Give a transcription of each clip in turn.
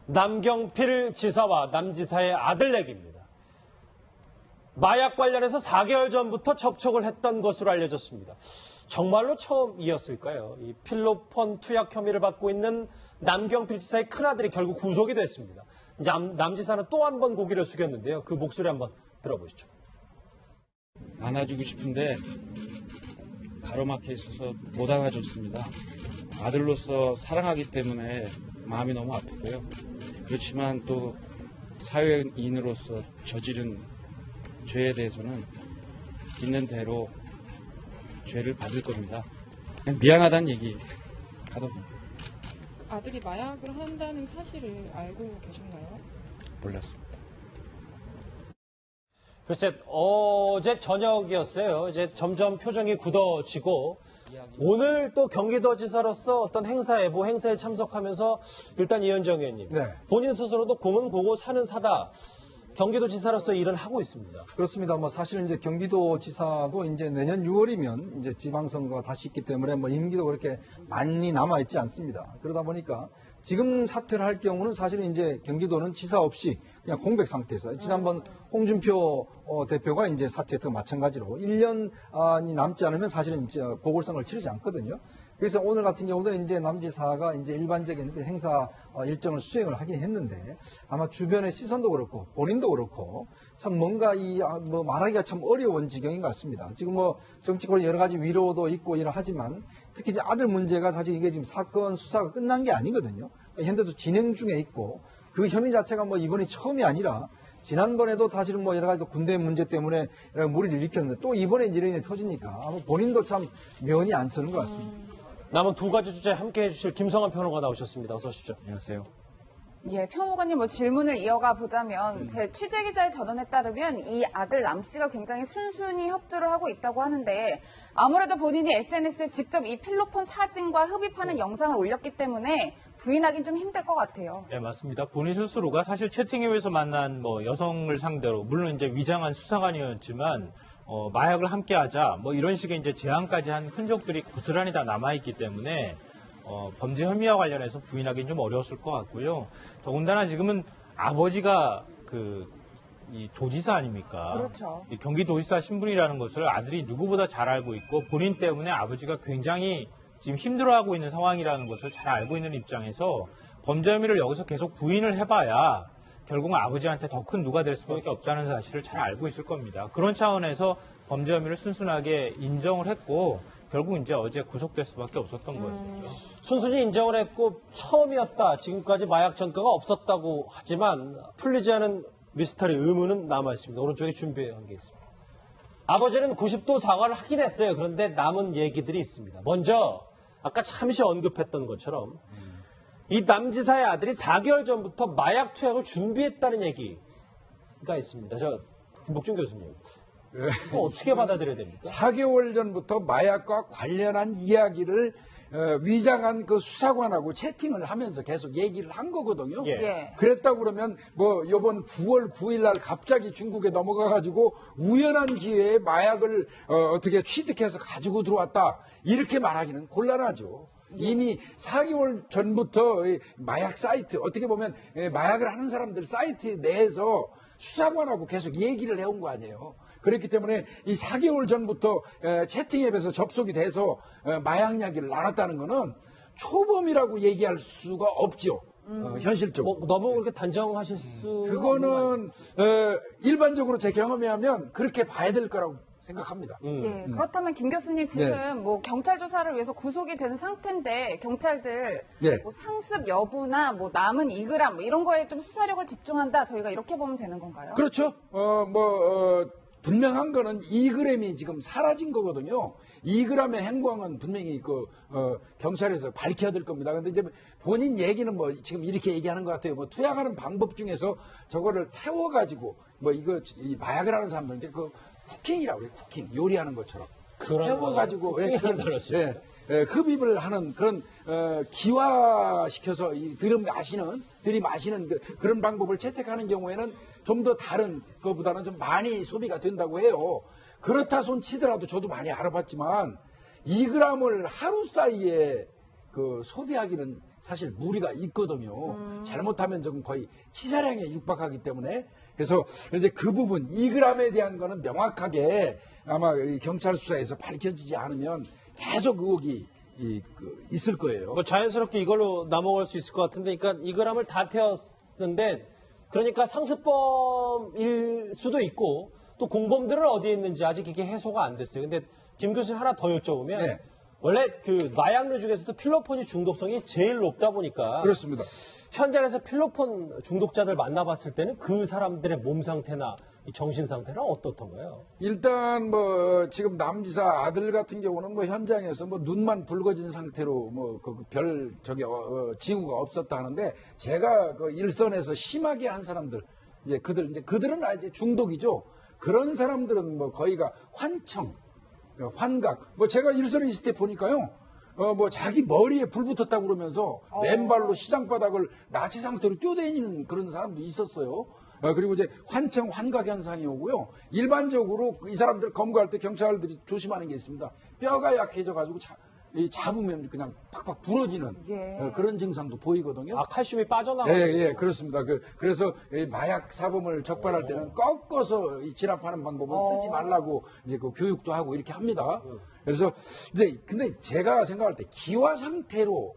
남경필 지사와 남지사의 아들 얘기입니다. 마약 관련해서 4개월 전부터 접촉을 했던 것으로 알려졌습니다. 정말로 처음이었을까요? 이 필로폰 투약 혐의를 받고 있는 남경필 지사의 큰아들이 결국 구속이 됐습니다. 이제 남지사는 또 한 번 고개를 숙였는데요. 그 목소리 한번 들어보시죠. 안아주고 싶은데 가로막혀 있어서 못 안아줬습니다. 아들로서 사랑하기 때문에 마음이 너무 아프고요. 그렇지만 또 사회인으로서 저지른 죄에 대해서는 있는 대로 죄를 받을 겁니다. 그냥 미안하다는 얘기 하더군요. 아들이 마약을 한다는 사실을 알고 계셨나요? 몰랐습니다. 글쎄, 어제 저녁이었어요. 이제 점점 표정이 굳어지고 오늘 또 경기도지사로서 어떤 행사에 참석하면서 일단 이현정 의원님, 네. 본인 스스로도 공은 고고 사는 사다. 경기도지사로서 일을 하고 있습니다. 그렇습니다. 사실 이제 경기도지사도 이제 내년 6월이면 이제 지방선거가 다시 있기 때문에 임기도 그렇게 많이 남아 있지 않습니다. 그러다 보니까 지금 사퇴를 할 경우는 사실은 이제 경기도는 지사 없이 그냥 공백 상태에서 지난번 홍준표 대표가 이제 사퇴했던 것 마찬가지로 1년이 남지 않으면 사실은 이제 보궐선거를 치르지 않거든요. 그래서 오늘 같은 경우도 이제 남지사가 이제 일반적인 행사 일정을 수행을 하긴 했는데 아마 주변의 시선도 그렇고 본인도 그렇고 참 뭔가 말하기가 참 어려운 지경인 것 같습니다. 지금 정치권에 여러 가지 위로도 있고 하지만 특히 이제 아들 문제가 사실 이게 지금 사건 수사가 끝난 게 아니거든요. 현재도 진행 중에 있고 그 혐의 자체가 이번이 처음이 아니라 지난번에도 사실은 여러 가지 군대 문제 때문에 여러 무리를 일으켰는데 또 이번에 이런 일이 터지니까 아마 본인도 참 면이 안 서는 것 같습니다. 남은 두 가지 주제 함께 해주실 김성환 평론가 나오셨습니다. 어서 오십시오. 안녕하세요. 예, 평론가님 질문을 이어가 보자면 제 취재기자의 전언에 따르면 이 아들 남 씨가 굉장히 순순히 협조를 하고 있다고 하는데 아무래도 본인이 SNS에 직접 이 필로폰 사진과 흡입하는 영상을 올렸기 때문에 부인하기는 좀 힘들 것 같아요. 네, 맞습니다. 본인 스스로가 사실 채팅앱에서 만난 여성을 상대로 물론 이제 위장한 수사관이었지만 마약을 함께하자 이런 식의 이제 제안까지 한 흔적들이 고스란히 다 남아있기 때문에 범죄 혐의와 관련해서 부인하기는 좀 어려웠을 것 같고요. 더군다나 지금은 아버지가 이 도지사 아닙니까? 그렇죠. 이 경기도지사 신분이라는 것을 아들이 누구보다 잘 알고 있고 본인 때문에 아버지가 굉장히 지금 힘들어하고 있는 상황이라는 것을 잘 알고 있는 입장에서 범죄 혐의를 여기서 계속 부인을 해봐야 결국은 아버지한테 더 큰 누가 될 수밖에 없다는 사실을 잘 알고 있을 겁니다. 그런 차원에서 범죄 혐의를 순순하게 인정을 했고 결국 이제 어제 구속될 수밖에 없었던 거였죠. 순순히 인정을 했고 처음이었다. 지금까지 마약 전과가 없었다고 하지만 풀리지 않은 미스터리 의문은 남아있습니다. 오른쪽에 준비한 게 있습니다. 아버지는 90도 사과를 하긴 했어요. 그런데 남은 얘기들이 있습니다. 먼저 아까 잠시 언급했던 것처럼 이 남지사의 아들이 4개월 전부터 마약 투약을 준비했다는 얘기가 있습니다. 김복준 교수님. 어떻게 받아들여야 됩니까? 4개월 전부터 마약과 관련한 이야기를 위장한 그 수사관하고 채팅을 하면서 계속 얘기를 한 거거든요. 예. 그랬다고 그러면 요번 9월 9일 날 갑자기 중국에 넘어가가지고 우연한 기회에 마약을 어떻게 취득해서 가지고 들어왔다. 이렇게 말하기는 곤란하죠. 이미 4개월 전부터 마약 사이트, 어떻게 보면 마약을 하는 사람들 사이트 내에서 수사관하고 계속 얘기를 해온 거 아니에요. 그렇기 때문에 이 4개월 전부터 채팅앱에서 접속이 돼서 마약 이야기를 나눴다는 거는 초범이라고 얘기할 수가 없죠. 현실적으로. 너무 그렇게 단정하실 수 그거는 일반적으로 제 경험에 하면 그렇게 봐야 될 거라고 생각합니다. 예, 그렇다면 김 교수님 지금 네. 경찰 조사를 위해서 구속이 된 상태인데 경찰들 네. 상습 여부나 남은 2g 이런 거에 좀 수사력을 집중한다. 저희가 이렇게 보면 되는 건가요? 그렇죠. 분명한 거는 2g이 지금 사라진 거거든요. 2g의 행방은 분명히 경찰에서 밝혀야 될 겁니다. 근데 이제 본인 얘기는 지금 이렇게 얘기하는 것 같아요. 투약하는 방법 중에서 저거를 태워가지고 이 마약을 하는 사람들 이제 쿠킹이라고 그래요. 쿠킹. 요리하는 것처럼. 태워가지고 흡입을 하는 그런 기화시켜서 들이마시는 그런 방법을 채택하는 경우에는 좀 더 다른 것보다는 좀 많이 소비가 된다고 해요. 그렇다 손 치더라도 저도 많이 알아봤지만 2g을 하루 사이에 소비하기는 사실 무리가 있거든요. 잘못하면 좀 거의 치사량에 육박하기 때문에 그래서 이제 그 부분 2g에 대한 거는 명확하게 아마 이 경찰 수사에서 밝혀지지 않으면 계속 의혹이 있을 거예요. 뭐 자연스럽게 이걸로 넘어갈 수 있을 것 같은데, 그러니까 2g을 다 태웠는데, 그러니까 상습범일 수도 있고, 또 공범들은 어디에 있는지 아직 이게 해소가 안 됐어요. 근데 김 교수님 하나 더 여쭤보면, 네. 원래 그 마약류 중에서도 필로폰이 중독성이 제일 높다 보니까, 그렇습니다. 현장에서 필로폰 중독자들 만나봤을 때는 그 사람들의 몸 상태나 이 정신 상태는 어떻던가요? 일단 뭐 지금 남지사 아들 같은 경우는 뭐 현장에서 뭐 눈만 붉어진 상태로 뭐 별 징후가 없었다 하는데 제가 그 일선에서 심하게 한 사람들 이제 그들은 이제 중독이죠. 그런 사람들은 뭐 거의가 환청, 환각. 뭐 제가 일선에 있을 때 보니까요. 뭐 자기 머리에 불 붙었다고 그러면서 맨발로 시장 바닥을 나치 상태로 뛰어다니는 그런 사람도 있었어요. 그리고 이제 환청, 환각 현상이 오고요. 일반적으로 이 사람들 검거할 때 경찰들이 조심하는 게 있습니다. 뼈가 약해져가지고 잡으면 그냥 팍팍 부러지는 예. 그런 증상도 보이거든요. 아, 칼슘이 빠져나가고. 예, 그렇습니다. 그래서 이 마약 사범을 적발할 때는 꺾어서 이 진압하는 방법을 쓰지 말라고 이제 그 교육도 하고 이렇게 합니다. 그래서 근데 제가 생각할 때 기화 상태로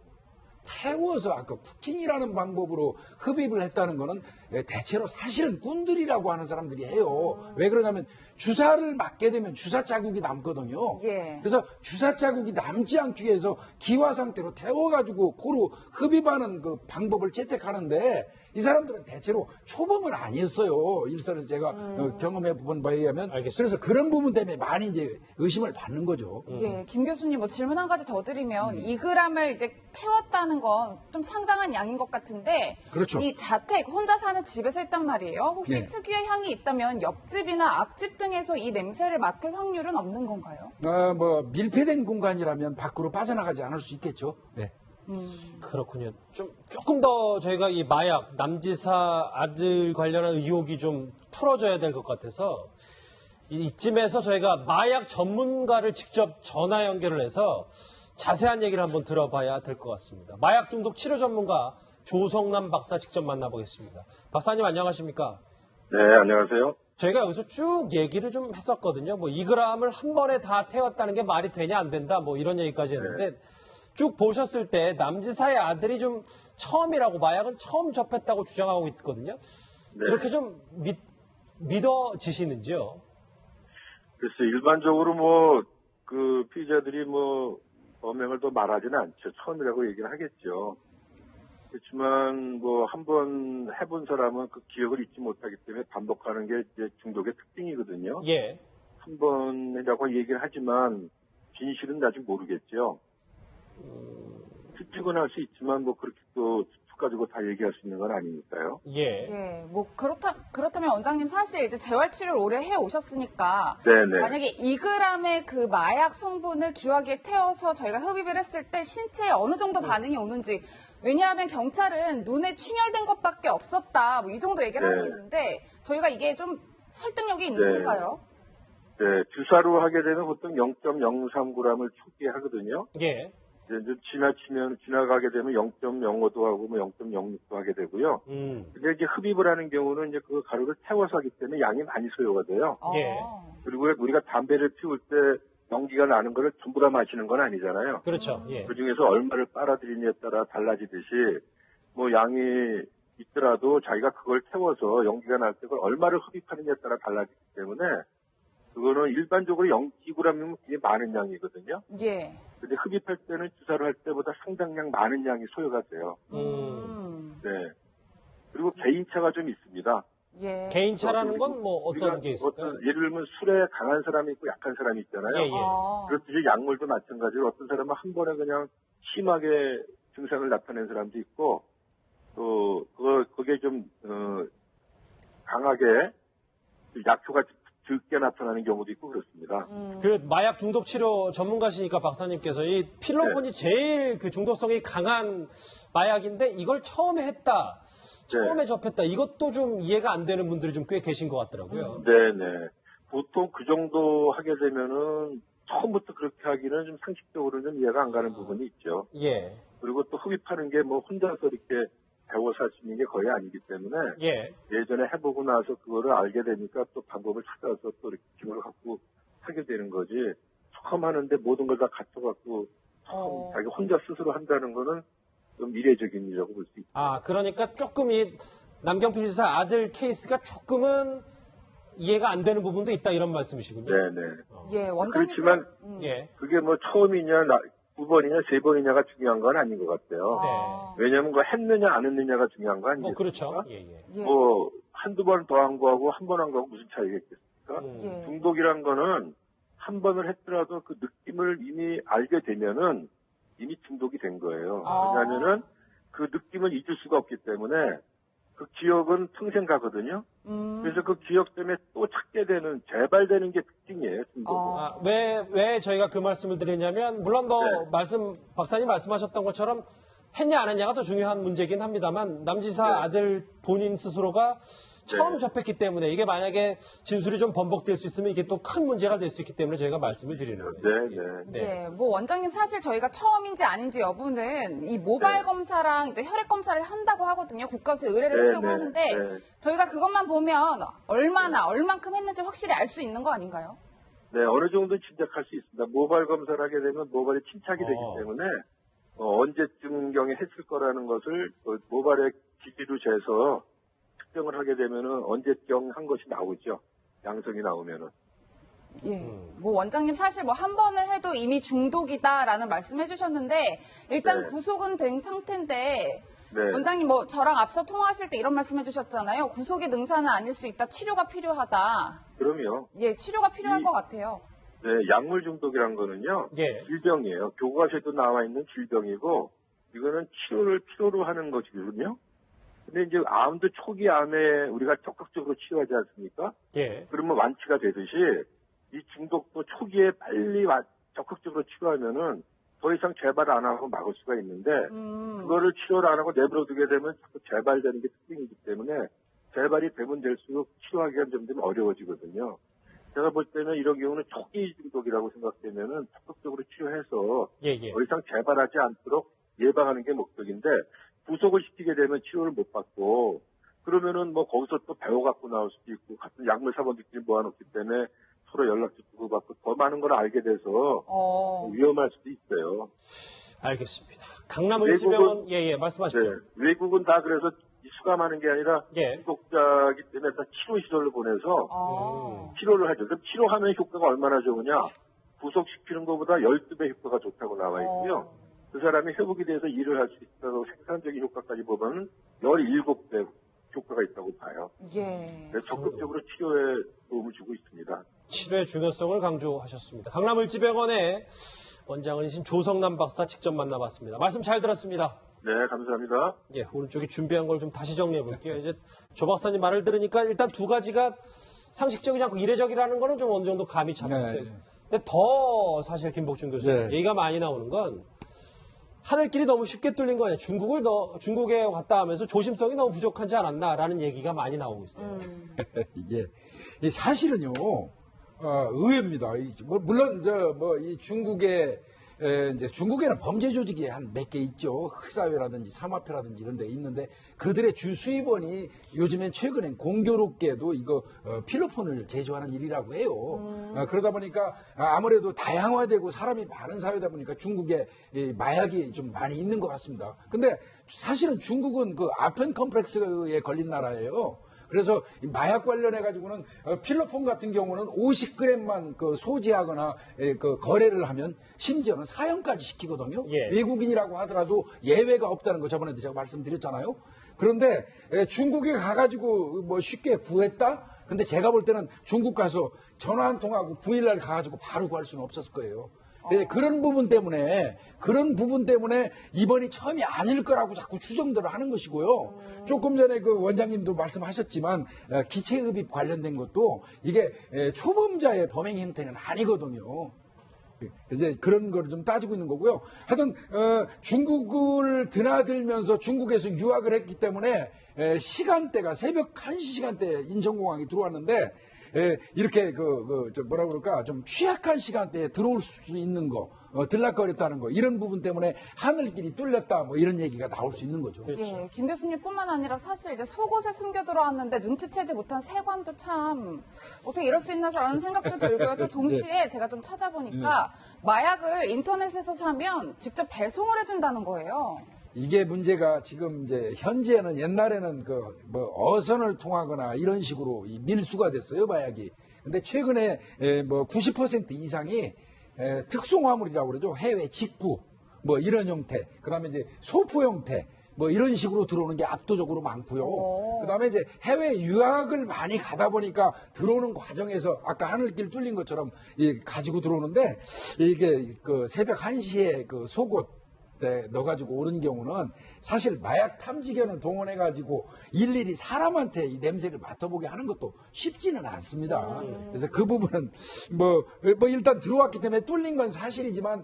태워서 아까 쿠킹이라는 방법으로 흡입을 했다는 거는 대체로 사실은 꾼들이라고 하는 사람들이 해요. 왜 그러냐면 주사를 맞게 되면 주사 자국이 남거든요. 예. 그래서 주사 자국이 남지 않기 위해서 기화 상태로 태워가지고 코로 흡입하는 그 방법을 채택하는데 이 사람들은 대체로 초범은 아니었어요. 일선에서 제가 경험해 본 바에 의하면. 알겠습니다. 그래서 그런 부분 때문에 많이 이제 의심을 받는 거죠. 예, 김 교수님 뭐 질문 한 가지 더 드리면 2g을 이제 태웠다는 건 좀 상당한 양인 것 같은데 그렇죠. 이 자택 혼자 사는 집에서 했단 말이에요. 혹시 네. 특유의 향이 있다면 옆집이나 앞집 등에서 이 냄새를 맡을 확률은 없는 건가요? 뭐 밀폐된 공간이라면 밖으로 빠져나가지 않을 수 있겠죠. 네. 그렇군요. 조금 더 저희가 이 마약, 남지사 아들 관련한 의혹이 좀 풀어져야 될 것 같아서 이쯤에서 저희가 마약 전문가를 직접 전화 연결을 해서 자세한 얘기를 한번 들어봐야 될 것 같습니다. 마약 중독 치료 전문가 조성남 박사 직접 만나보겠습니다. 박사님 안녕하십니까? 네, 안녕하세요. 저희가 여기서 쭉 얘기를 좀 했었거든요. 뭐 2g을 한 번에 다 태웠다는 게 말이 되냐 안 된다 뭐 이런 얘기까지 했는데 쭉 보셨을 때 남지사의 아들이 좀 처음이라고 마약은 처음 접했다고 주장하고 있거든요. 네. 이렇게 좀 믿어지시는지요? 글쎄, 일반적으로 뭐, 피의자들이 범행을 더 말하지는 않죠. 처음이라고 얘기를 하겠죠. 그렇지만, 한 번 해본 사람은 그 기억을 잊지 못하기 때문에 반복하는 게 이제 중독의 특징이거든요. 예. 한 번이라고 얘기를 하지만, 진실은 아직 모르겠죠. 추측은 할 수 있지만, 그렇게 또 추측 가지고 다 얘기할 수 있는 건 아니니까요. 예. 예, 뭐 그렇다면 원장님 사실 이제 재활 치료를 오래 해 오셨으니까 네네. 만약에 2g의 그 마약 성분을 기화기에 태워서 저희가 흡입을 했을 때 신체에 어느 정도 반응이 오는지 왜냐하면 경찰은 눈에 충혈된 것밖에 없었다 뭐 이 정도 얘기를 하고 네. 있는데 저희가 이게 좀 설득력이 있는 네. 건가요? 네, 주사로 하게 되면 보통 0.03g을 초기에 하거든요. 예. 이제 지나가게 되면 0.05도 하고 0.06도 하게 되고요. 근데 이제 흡입을 하는 경우는 이제 그 가루를 태워서 하기 때문에 양이 많이 소요가 돼요. 예. 그리고 우리가 담배를 피울 때 연기가 나는 거를 전부 다 마시는 건 아니잖아요. 그렇죠. 예. 그 중에서 얼마를 빨아들이냐에 따라 달라지듯이 양이 있더라도 자기가 그걸 태워서 연기가 날 때 그걸 얼마를 흡입하느냐에 따라 달라지기 때문에 그거는 일반적으로 0.2g이면 굉장히 많은 양이거든요. 예. 근데 흡입할 때는 주사를 할 때보다 상당량 많은 양이 소요가 돼요. 네. 그리고 개인차가 좀 있습니다. 예. 개인차라는 건 뭐 어떤 우리가 게 있을까요? 예를 들면 술에 강한 사람이 있고 약한 사람이 있잖아요. 예, 예. 그렇듯이 약물도 마찬가지로 어떤 사람은 한 번에 그냥 심하게 증상을 나타낸 사람도 있고 또 그게 좀 강하게 약효가 적게 나타나는 경우도 있고 그렇습니다. 그 마약 중독 치료 전문가시니까 박사님께서 이 필로폰이 제일 그 중독성이 강한 마약인데 이걸 처음에 했다. 처음에 접했다. 이것도 좀 이해가 안 되는 분들이 좀 꽤 계신 것 같더라고요. 네네. 보통 그 정도 하게 되면은 처음부터 그렇게 하기는 좀 상식적으로는 이해가 안 가는 부분이 있죠. 예. 그리고 또 흡입하는 게 뭐 혼자서 이렇게 배워서 할 수 있는 게 거의 아니기 때문에 예. 예전에 해보고 나서 그거를 알게 되니까 또 방법을 찾아서 또 이렇게 기분을 갖고 하게 되는 거지. 처음 하는데 모든 걸 다 갖춰갖고 처음 자기 혼자 스스로 한다는 거는 좀 미래적인 일이라고 볼 수 있죠. 아, 그러니까 조금 이 남경필 지사 아들 케이스가 조금은 이해가 안 되는 부분도 있다 이런 말씀이시군요. 네네. 예, 원장님. 그렇지만 예. 그게 뭐 처음이냐, 두 번이냐, 세 번이냐가 중요한 건 아닌 것 같아요. 아, 왜냐하면 그 했느냐, 안 했느냐가 중요한 거 뭐 아니겠습니까? 그렇죠. 예, 예. 예. 뭐 한두 번 더 한 거하고 한 번 한 거하고 무슨 차이겠습니까? 예. 중독이란 거는 한 번을 했더라도 그 느낌을 이미 알게 되면은 이미 중독이 된 거예요. 아. 왜냐하면은 그 느낌을 잊을 수가 없기 때문에 그 기억은 평생 가거든요. 그래서 그 기억 때문에 또 찾게 되는, 재발되는 게 특징이에요, 중독은. 아, 왜 저희가 그 말씀을 드리냐면, 물론 뭐, 네. 박사님 말씀하셨던 것처럼 했냐 안 했냐가 더 중요한 문제긴 합니다만, 남지사 네. 아들 본인 스스로가 처음 네. 접했기 때문에, 이게 만약에 진술이 좀 번복될 수 있으면 이게 또 큰 문제가 될 수 있기 때문에 저희가 말씀을 드리는 거예요. 네, 네. 예, 뭐 원장님 사실 저희가 처음인지 아닌지 여부는 이 모바일 네. 검사랑 이제 혈액 검사를 한다고 하거든요. 국가에서 의뢰를 네, 했다고 네, 하는데 네. 저희가 그것만 보면 얼만큼 했는지 확실히 알 수 있는 거 아닌가요? 네, 어느 정도 짐작할 수 있습니다. 모바일 검사를 하게 되면 모바일이 침착이 되기 때문에 언제쯤경에 했을 거라는 것을 모바일의 기기로 재서 특정을 하게 되면은 언제경 한 것이 나오죠. 양성이 나오면은. 예. 뭐 원장님 사실 뭐 한 번을 해도 이미 중독이다라는 말씀해 주셨는데 일단 네. 구속은 된 상태인데 네. 원장님 뭐 저랑 앞서 통화하실 때 이런 말씀해 주셨잖아요. 구속의 능사는 아닐 수 있다. 치료가 필요하다. 그럼요. 예, 치료가 필요할 것 같아요. 네, 약물 중독이란 거는요. 예. 질병이에요. 교과서에도 나와 있는 질병이고 이거는 치료를 필요로 하는 것이거든요. 근데 이제 암도 초기 암에 우리가 적극적으로 치료하지 않습니까? 예. 그러면 완치가 되듯이 이 중독도 초기에 빨리 적극적으로 치료하면은 더 이상 재발 안 하고 막을 수가 있는데 그거를 치료를 안 하고 내버려두게 되면 자꾸 재발되는 게 특징이기 때문에 재발이 되면 될수록 치료하기가 점점 어려워지거든요. 제가 볼 때는 이런 경우는 초기 중독이라고 생각되면은 적극적으로 치료해서 예, 예. 더 이상 재발하지 않도록 예방하는 게 목적인데 구속을 시키게 되면 치료를 못 받고 그러면은 뭐 거기서 또 배워갖고 나올 수도 있고 같은 약물 사범들끼리 모아놓기 때문에 서로 연락도 주고받고 더 많은 걸 알게 돼서 위험할 수도 있어요. 알겠습니다. 강남의지병원, 예, 말씀하십시오. 네, 외국은 다 그래서 수감하는 게 아니라 예. 중독자이기 때문에 다 치료 시설을 보내서 치료를 하죠. 그럼 치료하면 효과가 얼마나 좋으냐? 구속시키는 것보다 12배 효과가 좋다고 나와 있고요. 그 사람이 회복이 돼서 일을 할 수 있다고 생산적인 효과까지 보면 17배 효과가 있다고 봐요. 예. 그래서 적극적으로 치료에 도움을 주고 있습니다. 치료의 중요성을 강조하셨습니다. 강남을지병원의 원장이신 조성남 박사 직접 만나봤습니다. 말씀 잘 들었습니다. 네, 감사합니다. 예, 오른쪽에 준비한 걸 좀 다시 정리해 볼게요. 이제 조 박사님 말을 들으니까 일단 두 가지가 상식적이지 않고 이례적이라는 거는 좀 어느 정도 감이 잡혔어요. 네. 근데 더 사실 김복준 교수님 네. 얘기가 많이 나오는 건 하늘길이 너무 쉽게 뚫린 거 아니에요. 중국에 왔다 하면서 조심성이 너무 부족하지 않았나라는 얘기가 많이 나오고 있어요. 예. 이 사실은요, 의외입니다. 물론, 이 중국에는 범죄 조직이 한 몇 개 있죠. 흑사회라든지 삼합회라든지 이런 데 있는데 그들의 주 수입원이 요즘엔 최근엔 공교롭게도 이거 필로폰을 제조하는 일이라고 해요. 그러다 보니까 아무래도 다양화되고 사람이 많은 사회다 보니까 중국에 이 마약이 좀 많이 있는 것 같습니다. 근데 사실은 중국은 그 아편 컴플렉스에 걸린 나라예요. 그래서 마약 관련해 가지고는 필로폰 같은 경우는 50g만 그 소지하거나 그 거래를 하면 심지어는 사형까지 시키거든요. 예. 외국인이라고 하더라도 예외가 없다는 거 저번에도 제가 말씀드렸잖아요. 그런데 중국에 가가지고 뭐 쉽게 구했다? 근데 제가 볼 때는 중국 가서 전화 한 통하고 9일날 가가지고 바로 구할 수는 없었을 거예요. 그런 부분 때문에 이번이 처음이 아닐 거라고 자꾸 추정들을 하는 것이고요. 조금 전에 그 원장님도 말씀하셨지만 기체흡입 관련된 것도 이게 초범자의 범행 형태는 아니거든요. 이제 그런 거를 좀 따지고 있는 거고요. 하여튼 중국을 드나들면서 중국에서 유학을 했기 때문에 시간대가 새벽 1시 시간대에 인천공항에 들어왔는데 이렇게 뭐라 그럴까 좀 취약한 시간대에 들어올 수 있는 거, 들락거렸다는 거 이런 부분 때문에 하늘길이 뚫렸다 뭐 이런 얘기가 나올 수 있는 거죠. 예, 김 교수님뿐만 아니라 사실 이제 속옷에 숨겨 들어왔는데 눈치채지 못한 세관도 참 어떻게 이럴 수 있나라는 생각도 들고요. 또 동시에 제가 좀 찾아보니까 마약을 인터넷에서 사면 직접 배송을 해준다는 거예요. 이게 문제가 지금 이제 현재는 옛날에는 어선을 통하거나 이런 식으로 이 밀수가 됐어요, 마약이. 근데 최근에 뭐 90% 이상이 특송화물이라고 그러죠. 해외 직구 뭐 이런 형태. 그다음에 이제 소포 형태. 뭐 이런 식으로 들어오는 게 압도적으로 많고요. 그다음에 이제 해외 유학을 많이 가다 보니까 들어오는 과정에서 아까 하늘길 뚫린 것처럼 가지고 들어오는데 이게 새벽 1시에 속옷 때 넣어가지고 오른 경우는 사실 마약 탐지견을 동원해가지고 일일이 사람한테 이 냄새를 맡아보게 하는 것도 쉽지는 않습니다. 그래서 그 부분은 뭐 일단 들어왔기 때문에 뚫린 건 사실이지만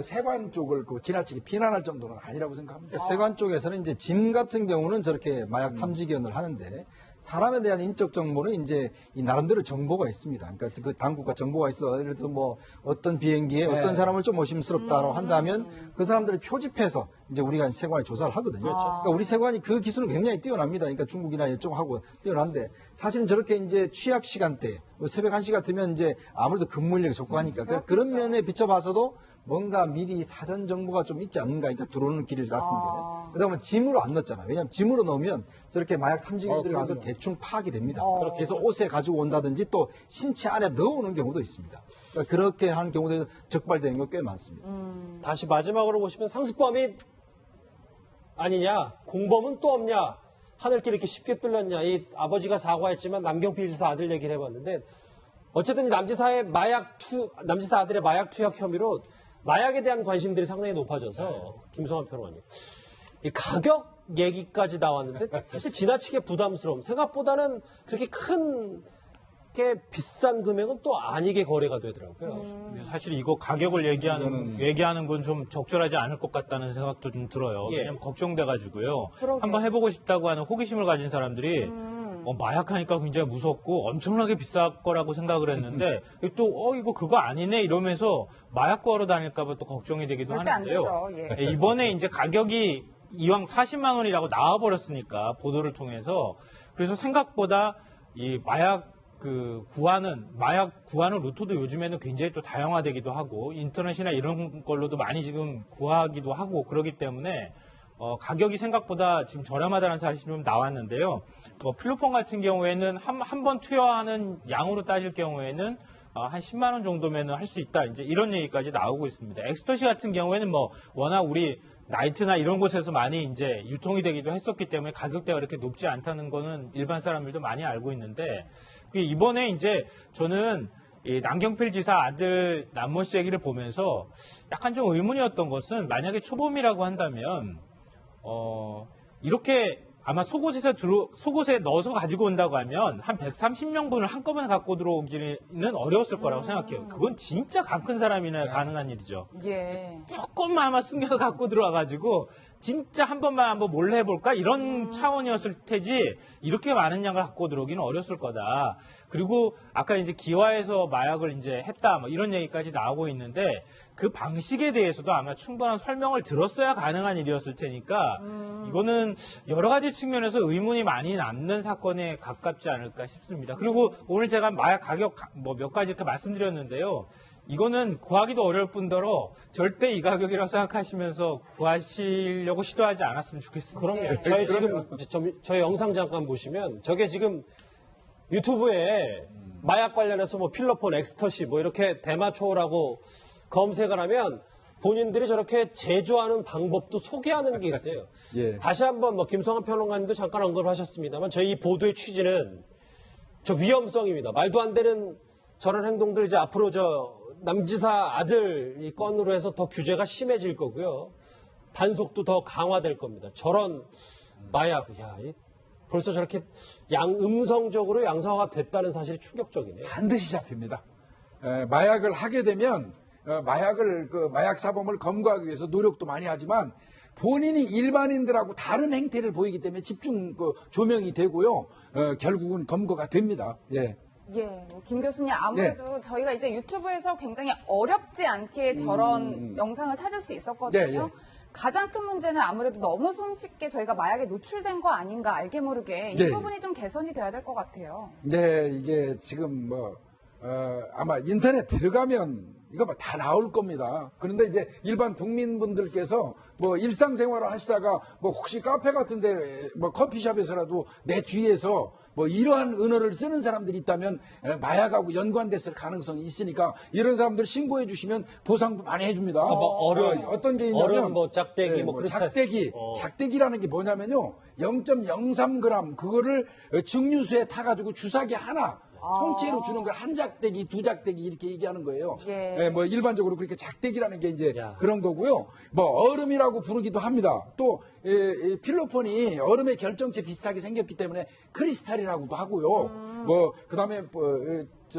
세관 쪽을 지나치게 비난할 정도는 아니라고 생각합니다. 세관 쪽에서는 이제 짐 같은 경우는 저렇게 마약 탐지견을 하는데 사람에 대한 인적 정보는 이제 이 나름대로 정보가 있습니다. 그러니까 그 당국과 정보가 있어. 예를 들어 뭐 어떤 비행기에 어떤 사람을 좀 의심스럽다라고 한다면 그 사람들을 표집해서 이제 우리가 세관에 조사를 하거든요. 그러니까 우리 세관이 그 기술은 굉장히 뛰어납니다. 그러니까 중국이나 이쪽하고 뛰어난데 사실은 저렇게 이제 취약 시간대, 새벽 1시 같으면 이제 아무래도 근무 인력이 적고하니까 그런 면에 비춰봐서도 뭔가 미리 사전 정보가 좀 있지 않는가, 그러니까 들어오는 길을 같은데. 그다음에 짐으로 안 넣었잖아요. 왜냐하면 짐으로 넣으면 저렇게 마약 탐지견들이 가서 대충 파악이 됩니다. 그래서 옷에 가지고 온다든지 또 신체 안에 넣어오는 경우도 있습니다. 그러니까 그렇게 하는 경우도 적발되는 경우가 꽤 많습니다. 다시 마지막으로 보시면 상습범이 아니냐, 공범은 또 없냐, 하늘길 이렇게 쉽게 뚫렸냐. 이 아버지가 사과했지만 남경필 지사 아들 얘기를 해봤는데 어쨌든 이 남지사 아들의 마약 투약 혐의로 마약에 대한 관심들이 상당히 높아져서 김성환 평론가님, 이 가격 얘기까지 나왔는데 사실 지나치게 부담스러움, 생각보다는 그렇게 큰 게 비싼 금액은 또 아니게 거래가 되더라고요. 근데 사실 이거 가격을 얘기하는 건 좀 적절하지 않을 것 같다는 생각도 좀 들어요. 예. 왜냐면 걱정돼가지고요. 그러게요. 한번 해보고 싶다고 하는 호기심을 가진 사람들이 마약하니까 굉장히 무섭고 엄청나게 비쌀 거라고 생각을 했는데 또 이거 그거 아니네 이러면서 마약 거러 다닐까봐 또 걱정이 되기도 절대 안 하는데요. 되죠. 예. 이번에 이제 가격이 이왕 40만 원이라고 나와버렸으니까 보도를 통해서 그래서 생각보다 이 마약 구하는 루트도 요즘에는 굉장히 또 다양화되기도 하고 인터넷이나 이런 걸로도 많이 지금 구하기도 하고 그러기 때문에 가격이 생각보다 지금 저렴하다는 사실이 좀 나왔는데요. 필로폰 같은 경우에는 한 번 투여하는 양으로 따질 경우에는 한 10만 원 정도면은 할 수 있다. 이제 이런 얘기까지 나오고 있습니다. 엑스터시 같은 경우에는 워낙 우리 나이트나 이런 곳에서 많이 이제 유통이 되기도 했었기 때문에 가격대가 그렇게 높지 않다는 거는 일반 사람들도 많이 알고 있는데 이번에 이제 저는 이 남경필 지사 아들 남모 씨 얘기를 보면서 약간 좀 의문이었던 것은 만약에 초범이라고 한다면 이렇게 아마 속옷에 넣어서 가지고 온다고 하면 한 130명분을 한꺼번에 갖고 들어오기는 어려웠을 거라고 생각해요. 그건 진짜 강 큰 사람이나 가능한 일이죠. 예. 조금만 아마 숨겨서 갖고 들어와가지고 진짜 한번 몰래 해볼까 이런 차원이었을 테지 이렇게 많은 양을 갖고 들어오기는 어렸을 거다. 그리고 아까 이제 기와에서 마약을 이제 했다 이런 얘기까지 나오고 있는데 그 방식에 대해서도 아마 충분한 설명을 들었어야 가능한 일이었을 테니까 이거는 여러 가지 측면에서 의문이 많이 남는 사건에 가깝지 않을까 싶습니다. 그리고 오늘 제가 마약 가격 몇 가지 이렇게 말씀드렸는데요. 이거는 구하기도 어려울 뿐더러 절대 이 가격이라고 생각하시면서 구하시려고 시도하지 않았으면 좋겠습니다. 그럼요. 저희 지금 저희 영상 잠깐 보시면 저게 지금 유튜브에 마약 관련해서 필로폰, 엑스터시 이렇게 대마초라고 검색을 하면 본인들이 저렇게 제조하는 방법도 소개하는 게 있어요. 예. 다시 한번 김성환 평론가님도 잠깐 언급하셨습니다만 저희 이 보도의 취지는 저 위험성입니다. 말도 안 되는 저런 행동들 이제 앞으로 남지사 아들 이 건으로 해서 더 규제가 심해질 거고요. 단속도 더 강화될 겁니다. 저런 마약, 벌써 저렇게 음성적으로 양성화가 됐다는 사실이 충격적이네요. 반드시 잡힙니다. 마약을 하게 되면 마약 사범을 검거하기 위해서 노력도 많이 하지만 본인이 일반인들하고 다른 행태를 보이기 때문에 집중 조명이 되고요. 결국은 검거가 됩니다. 예. 예, 김 교수님 아무래도 저희가 이제 유튜브에서 굉장히 어렵지 않게 저런 영상을 찾을 수 있었거든요. 네, 예. 가장 큰 문제는 아무래도 너무 손쉽게 저희가 마약에 노출된 거 아닌가 알게 모르게 이 네. 부분이 좀 개선이 돼야 될 것 같아요. 네, 이게 지금 아마 인터넷 들어가면 이거 뭐 다 나올 겁니다. 그런데 이제 일반 국민분들께서 뭐 일상생활을 하시다가 뭐 혹시 카페 같은 데 뭐 커피숍에서라도 내 주위에서 뭐 이러한 언어를 쓰는 사람들이 있다면 마약하고 연관됐을 가능성이 있으니까 이런 사람들 신고해 주시면 보상도 많이 해줍니다. 어떤 게 있냐면 얼음, 뭐 짝대기, 뭐 크리스탈. 작대기라는 게 뭐냐면요 0.03g 그거를 증류수에 타가지고 주사기 하나 통째로 주는 걸 한 작대기, 두 작대기 이렇게 얘기하는 거예요. 예. 예, 뭐 일반적으로 그렇게 작대기라는 게 이제 야. 그런 거고요. 뭐 얼음이라고 부르기도 합니다. 또 필로폰이 얼음의 결정체 비슷하게 생겼기 때문에 크리스탈이라고도 하고요. 뭐 그다음에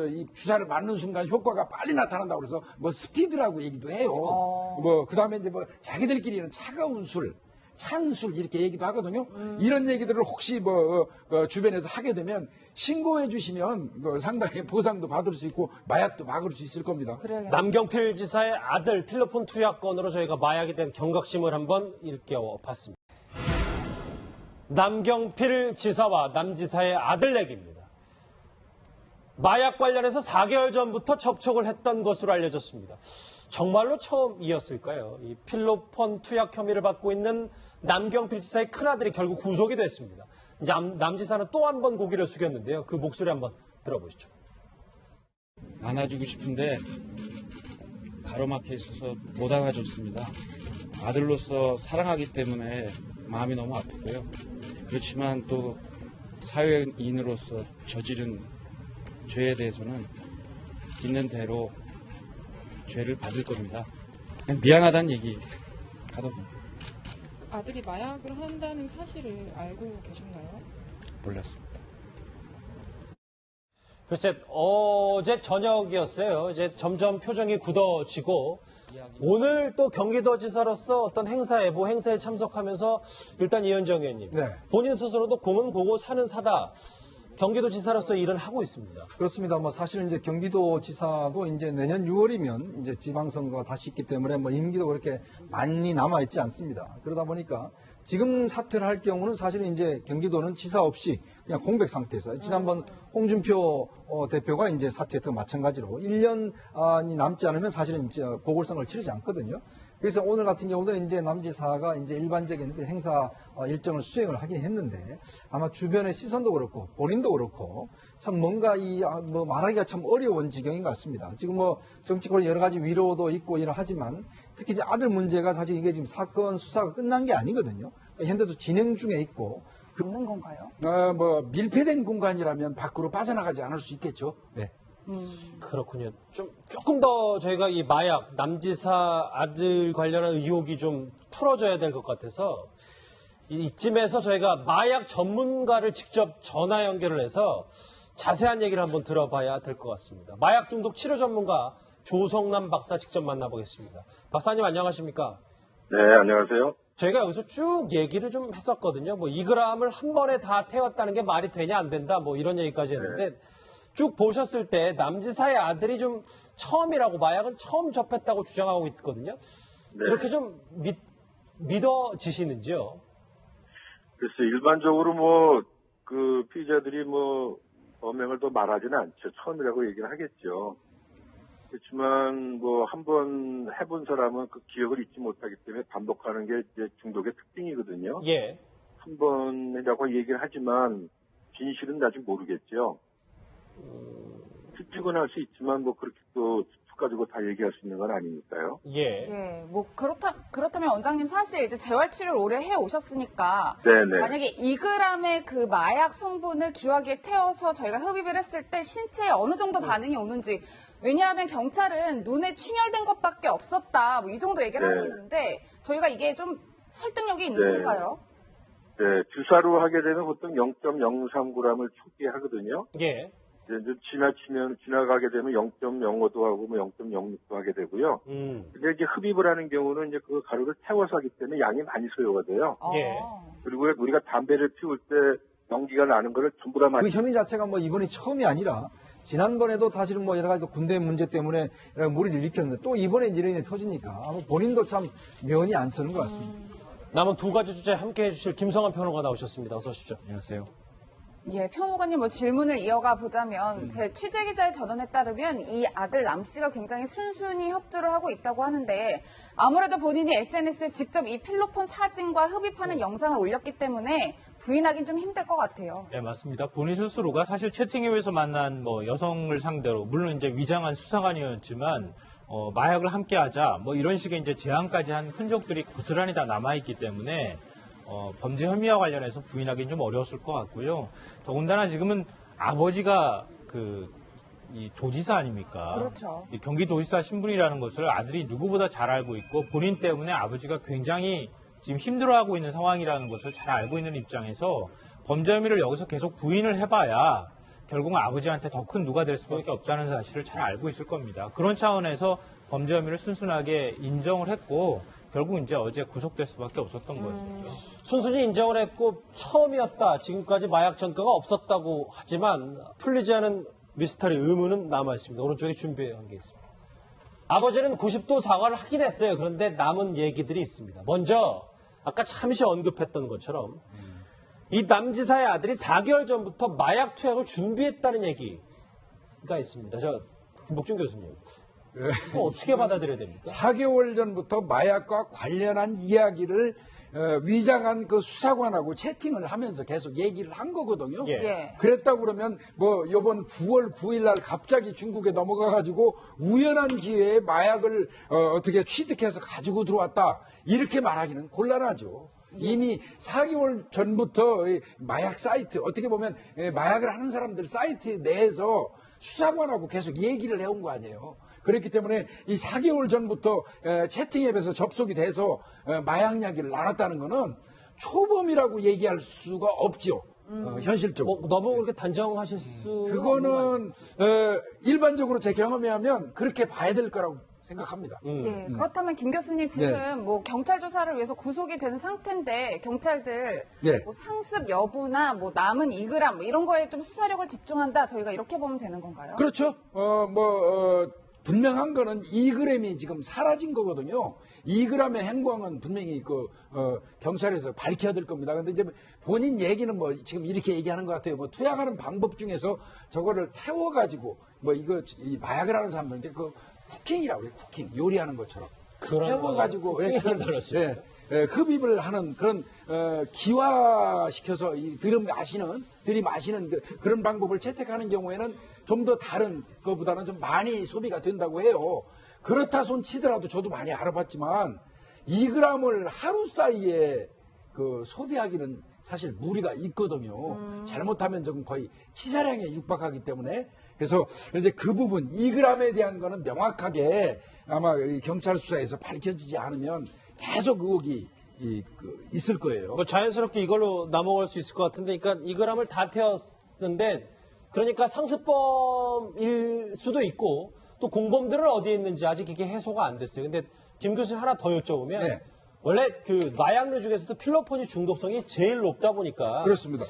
이 주사를 맞는 순간 효과가 빨리 나타난다고 그래서 뭐 스피드라고 얘기도 해요. 뭐 그다음에 이제 뭐 자기들끼리는 차가운 술 찬술 이렇게 얘기도 하거든요. 이런 얘기들을 혹시 주변에서 하게 되면 신고해 주시면 상당히 보상도 받을 수 있고 마약도 막을 수 있을 겁니다. 그래야겠다. 남경필 지사의 아들 필로폰 투약 건으로 저희가 마약에 대한 경각심을 한번 일깨워봤습니다. 남경필 지사와 남 지사의 아들 얘기입니다. 마약 관련해서 4개월 전부터 접촉을 했던 것으로 알려졌습니다. 정말로 처음이었을까요? 이 필로폰 투약 혐의를 받고 있는 남경필 지사의 큰아들이 결국 구속이 됐습니다. 이제 남 지사는 또 한 번 고개를 숙였는데요. 그 목소리 한번 들어보시죠. 안아주고 싶은데 가로막혀 있어서 못 안아줬습니다. 아들로서 사랑하기 때문에 마음이 너무 아프고요. 그렇지만 또 사회인으로서 저지른 죄에 대해서는 있는 대로 죄를 받을 겁니다. 그냥 미안하다는 얘기 하더군요. 아들이 마약을 한다는 사실을 알고 계셨나요? 몰랐습니다. 글쎄, 어제 저녁이었어요. 이제 점점 표정이 굳어지고, 오늘 또 경기도지사로서 어떤 행사에, 행사에 참석하면서 일단 이현정 의원님, 네. 본인 스스로도 공은 고고 사는 사다. 경기도지사로서 일은 하고 있습니다. 그렇습니다. 뭐 사실 이제 경기도지사도 이제 내년 6월이면 이제 지방선거가 다시 있기 때문에 뭐 임기도 그렇게 많이 남아 있지 않습니다. 그러다 보니까 지금 사퇴를 할 경우는 사실은 이제 경기도는 지사 없이 그냥 공백 상태에서 지난번 홍준표 대표가 이제 사퇴했던 마찬가지로 1년이 남지 않으면 사실은 이제 보궐선거를 치르지 않거든요. 그래서 오늘 같은 경우도 이제 남지사가 이제 일반적인 그 행사 일정을 수행을 하긴 했는데 아마 주변의 시선도 그렇고 본인도 그렇고 참 뭔가 말하기가 참 어려운 지경인 것 같습니다. 지금 뭐 정치권에 여러 가지 위로도 있고 하지만 특히 이제 아들 문제가 사실 이게 지금 사건 수사가 끝난 게 아니거든요. 그러니까 현재도 진행 중에 있고. 없는 건가요? 밀폐된 공간이라면 밖으로 빠져나가지 않을 수 있겠죠. 네. 그렇군요. 조금 더 저희가 이 마약, 남지사 아들 관련한 의혹이 좀 풀어져야 될 것 같아서 이쯤에서 저희가 마약 전문가를 직접 전화 연결을 해서 자세한 얘기를 한번 들어봐야 될 것 같습니다. 마약 중독 치료 전문가 조성남 박사 직접 만나보겠습니다. 박사님 안녕하십니까? 네, 안녕하세요. 저희가 여기서 쭉 얘기를 좀 했었거든요. 2g을 한 번에 다 태웠다는 게 말이 되냐 안 된다 이런 얘기까지 했는데 쭉 보셨을 때 남지사의 아들이 좀 처음이라고 마약은 처음 접했다고 주장하고 있거든요. 네. 이렇게 좀 믿어지시는지요? 글쎄, 일반적으로 피의자들이 범행을 더 말하지는 않죠. 처음이라고 얘기를 하겠죠. 그렇지만 한 번 해본 사람은 그 기억을 잊지 못하기 때문에 반복하는 게 이제 중독의 특징이거든요. 예. 한 번이라고 얘기를 하지만 진실은 아직 모르겠죠. 추측은 할 수 있지만 그렇게 또 추측 가지고 다 얘기할 수 있는 건 아니니까요. 예. 예, 그렇다면 원장님 사실 이제 재활치료를 오래 해 오셨으니까 네네. 만약에 2g의 그 마약 성분을 기화기에 태워서 저희가 흡입을 했을 때 신체에 어느 정도 반응이 오는지 왜냐하면 경찰은 눈에 충혈된 것밖에 없었다 이 정도 얘기를 하고 있는데 저희가 이게 좀 설득력이 있는 건가요? 네, 주사로 하게 되면 보통 0.03g을 초기에 하거든요. 예. 이제 지나가게 되면 0.05도 하고 0.06도 하게 되고요. 근데 이제 흡입을 하는 경우는 이제 그 가루를 태워서 하기 때문에 양이 많이 소요가 돼요. 예. 그리고 우리가 담배를 피울 때 연기가 나는 거를 전부 다 그 혐의 자체가 이번이 처음이 아니라 지난번에도 사실은 뭐 여러 가지 군대 문제 때문에 여러 가지 무리를 일으켰는데 또 이번에 이제 이런 일이 터지니까 아마 본인도 참 면이 안 서는 것 같습니다. 남은 두 가지 주제 함께 해주실 김성환 평론가 나오셨습니다. 어서 오십시오. 안녕하세요. 예, 평론가님 뭐 질문을 이어가 보자면 제 취재 기자의 전언에 따르면 이 아들 남 씨가 굉장히 순순히 협조를 하고 있다고 하는데 아무래도 본인이 SNS에 직접 이 필로폰 사진과 흡입하는 영상을 올렸기 때문에 부인하기는 좀 힘들 것 같아요. 네, 맞습니다. 본인 스스로가 사실 채팅앱에서 만난 뭐 여성을 상대로 물론 이제 위장한 수사관이었지만 마약을 함께하자 뭐 이런 식의 이제 제안까지 한 흔적들이 고스란히 다 남아있기 때문에 범죄 혐의와 관련해서 부인하기는 좀 어려웠을 것 같고요. 더군다나 지금은 아버지가 이 도지사 아닙니까? 그렇죠. 이 경기도지사 신분이라는 것을 아들이 누구보다 잘 알고 있고 본인 때문에 아버지가 굉장히 지금 힘들어하고 있는 상황이라는 것을 잘 알고 있는 입장에서 범죄 혐의를 여기서 계속 부인을 해봐야 결국은 아버지한테 더 큰 누가 될 수밖에 없다는 사실을 잘 알고 있을 겁니다. 그런 차원에서 범죄 혐의를 순순하게 인정을 했고 결국 이제 어제 구속될 수밖에 없었던 거였죠. 순순히 인정을 했고 처음이었다. 지금까지 마약 전과가 없었다고 하지만 풀리지 않은 미스터리 의문은 남아있습니다. 오른쪽에 준비한 게 있습니다. 아버지는 90도 사과를 하긴 했어요. 그런데 남은 얘기들이 있습니다. 먼저 아까 잠시 언급했던 것처럼 이 남지사의 아들이 4개월 전부터 마약 투약을 준비했다는 얘기가 있습니다. 김복준 교수님. 이거 어떻게 받아들여야 됩니까? 4개월 전부터 마약과 관련한 이야기를 위장한 그 수사관하고 채팅을 하면서 계속 얘기를 한 거거든요. 예. 그랬다고 그러면 뭐 이번 9월 9일 날 갑자기 중국에 넘어가 가지고 우연한 기회에 마약을 어떻게 취득해서 가지고 들어왔다. 이렇게 말하기는 곤란하죠. 이미 4개월 전부터 이 마약 사이트, 어떻게 보면 마약을 하는 사람들 사이트 내에서 수사관하고 계속 얘기를 해온 거 아니에요. 그렇기 때문에 이 4개월 전부터 채팅앱에서 접속이 돼서 마약 이야기를 나눴다는 거는 초범이라고 얘기할 수가 없죠. 현실적으로. 뭐 너무 그렇게 단정하실 수 그거는 일반적으로 제 경험에 하면 그렇게 봐야 될 거라고 생각합니다. 예, 그렇다면 김 교수님 지금 네. 뭐 경찰 조사를 위해서 구속이 된 상태인데 경찰들 네. 뭐 상습 여부나 뭐 남은 2g 뭐 이런 거에 좀 수사력을 집중한다. 저희가 이렇게 보면 되는 건가요? 그렇죠. 분명한 거는 2g이 지금 사라진 거거든요. 2g의 행방은 분명히 경찰에서 밝혀야 될 겁니다. 근데 이제 본인 얘기는 뭐 지금 이렇게 얘기하는 것 같아요. 뭐 투약하는 방법 중에서 저거를 태워가지고 이 마약을 하는 사람들 이제 쿠킹이라고 그래요. 쿠킹. 요리하는 것처럼. 태워가지고 흡입을 하는 그런 기화시켜서 들이마시는 그런 방법을 채택하는 경우에는 좀 더 다른 것보다는 좀 많이 소비가 된다고 해요. 그렇다 손 치더라도 저도 많이 알아봤지만 2g을 하루 사이에 소비하기는 사실 무리가 있거든요. 잘못하면 좀 거의 치사량에 육박하기 때문에 그래서 이제 그 부분 2g에 대한 거는 명확하게 아마 경찰 수사에서 밝혀지지 않으면 계속 의혹이 있을 거예요. 뭐 자연스럽게 이걸로 넘어갈 수 있을 것 같은데, 그러니까 2g을 다 태웠는데, 그러니까 상습범일 수도 있고, 또 공범들은 어디에 있는지 아직 이게 해소가 안 됐어요. 근데 김 교수님 하나 더 여쭤보면, 네. 원래 마약류 중에서도 필로폰이 중독성이 제일 높다 보니까, 그렇습니다.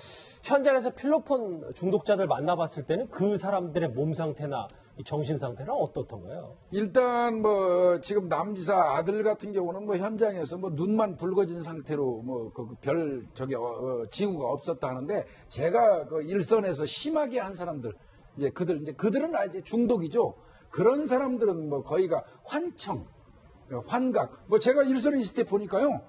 현장에서 필로폰 중독자들 만나봤을 때는 그 사람들의 몸 상태나 정신 상태는 어떻던가요? 일단 지금 남지사 아들 같은 경우는 현장에서 눈만 붉어진 상태로 별 징후가 없었다 하는데 제가 일선에서 심하게 한 사람들 그들은 이제 중독이죠. 그런 사람들은 거의가 환청, 환각. 제가 일선에 있을 때 보니까요.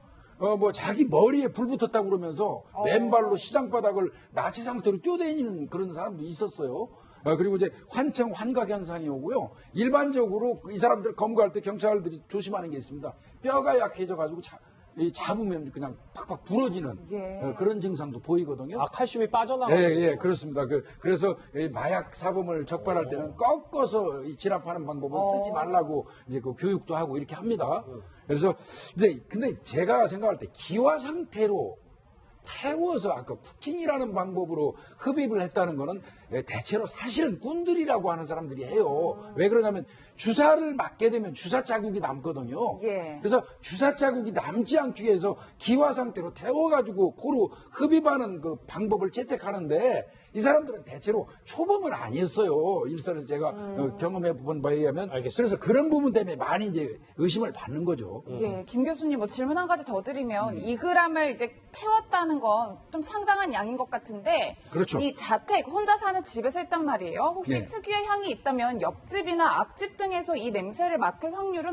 자기 머리에 불 붙었다고 그러면서 맨발로 시장바닥을 나치 상태로 뛰어다니는 그런 사람도 있었어요. 그리고 이제 환청, 환각 현상이 오고요. 일반적으로 이 사람들 검거할 때 경찰들이 조심하는 게 있습니다. 뼈가 약해져가지고 잡으면 그냥 팍팍 부러지는 그런 증상도 보이거든요. 칼슘이 빠져나가고. 예, 그렇습니다. 그래서 이 마약 사범을 적발할 때는 꺾어서 진압하는 방법을 쓰지 말라고 이제 교육도 하고 이렇게 합니다. 그래서 근데 제가 생각할 때 기화 상태로 태워서 아까 쿠킹이라는 방법으로 흡입을 했다는 거는 대체로 사실은 꾼들이라고 하는 사람들이 해요. 왜 그러냐면 주사를 맞게 되면 주사 자국이 남거든요. 예. 그래서 주사 자국이 남지 않기 위해서 기화 상태로 태워가지고 코로 흡입하는 그 방법을 채택하는데 이 사람들은 대체로 초범은 아니었어요. 일선에서 제가 경험해 본 바에 의하면. 알겠습니다. 그래서 그런 부분 때문에 많이 이제 의심을 받는 거죠. 예, 김 교수님 뭐 질문 한 가지 더 드리면 2g을 이제 태웠다는 건 좀 상당한 양인 것 같은데 그렇죠. 이 자택 혼자 사는 집에서 했단 말이에요. 혹시 네. 특유의 향이 있다면 옆집이나 앞집 등에서 이 냄새를 맡을 확률은